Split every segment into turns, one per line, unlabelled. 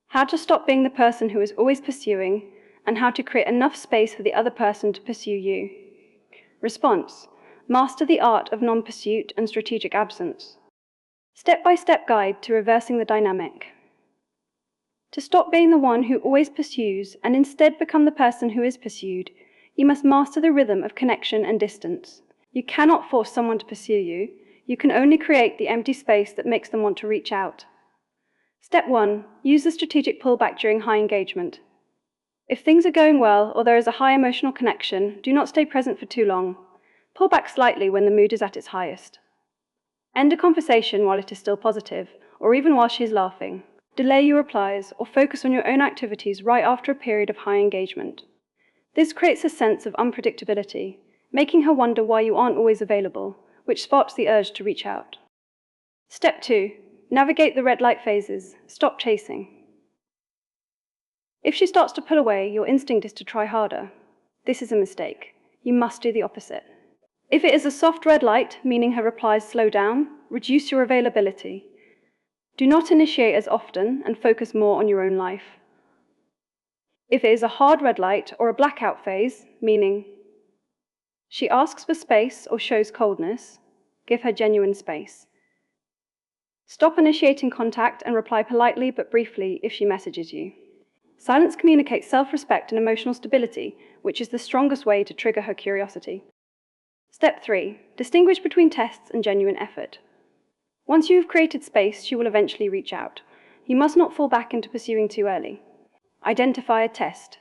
how to stop being the person who is always pursuing, and how to create enough space for the other person to pursue you. Response: master the art of non-pursuit and strategic absence. Step-by-step guide to reversing the dynamic. To stop being the one who always pursues and instead become the person who is pursued, you must master the rhythm of connection and distance. You cannot force someone to pursue you. You can only create the empty space that makes them want to reach out. Step 1. Use the strategic pullback during high engagement. If things are going well or there is a high emotional connection, do not stay present for too long. Pull back slightly when the mood is at its highest. End a conversation while it is still positive, or even while she is laughing. Delay your replies or focus on your own activities right after a period of high engagement. This creates a sense of unpredictability, making her wonder why you aren't always available, which sparks the urge to reach out. Step 2. Navigate the red light phases. Stop chasing. If she starts to pull away, your instinct is to try harder. This is a mistake. You must do the opposite. If it is a soft red light, meaning her replies slow down, reduce your availability. Do not initiate as often and focus more on your own life. If it is a hard red light or a blackout phase, meaning she asks for space or shows coldness, give her genuine space. Stop initiating contact and reply politely but briefly if she messages you. Silence communicates self-respect and emotional stability, which is the strongest way to trigger her curiosity. Step 3. Distinguish between tests and genuine effort. Once you have created space, she will eventually reach out. You must not fall back into pursuing too early. Identify a test.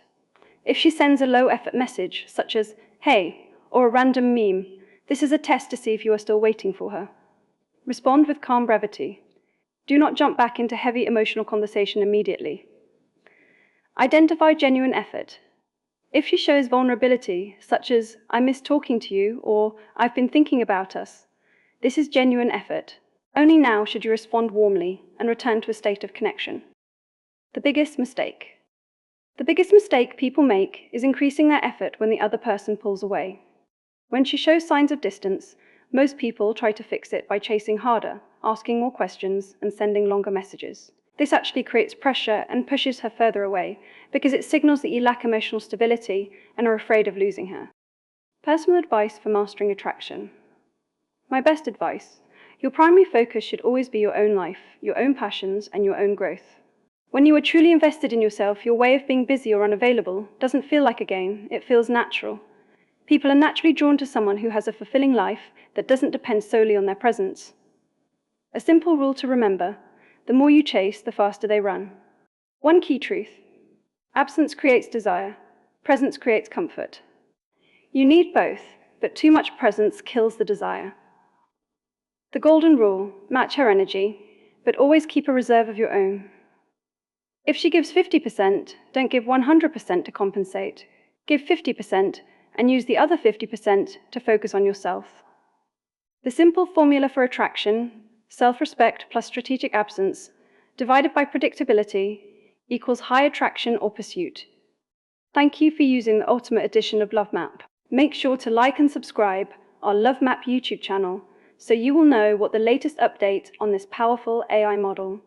If she sends a low-effort message, such as, "Hey," or a random meme, this is a test to see if you are still waiting for her. Respond with calm brevity. Do not jump back into heavy emotional conversation immediately. Identify genuine effort. If she shows vulnerability, such as, "I miss talking to you," or "I've been thinking about us," this is genuine effort. Only now should you respond warmly and return to a state of connection. The biggest mistake. The biggest mistake people make is increasing their effort when the other person pulls away. When she shows signs of distance, most people try to fix it by chasing harder, asking more questions, and sending longer messages. This actually creates pressure and pushes her further away because it signals that you lack emotional stability and are afraid of losing her. Personal advice for mastering attraction. My best advice: your primary focus should always be your own life, your own passions, and your own growth. When you are truly invested in yourself, your way of being busy or unavailable doesn't feel like a game, it feels natural. People are naturally drawn to someone who has a fulfilling life that doesn't depend solely on their presence. A simple rule to remember: the more you chase, the faster they run. One key truth: absence creates desire, presence creates comfort. You need both, but too much presence kills the desire. The golden rule: match her energy, but always keep a reserve of your own. If she gives 50%, don't give 100% to compensate. Give 50% and use the other 50% to focus on yourself. The simple formula for attraction, self-respect plus strategic absence, divided by predictability, equals high attraction or pursuit. Thank you for using the ultimate edition of Love Map. Make sure to like and subscribe our Love Map YouTube channel so you will know what the latest update on this powerful AI model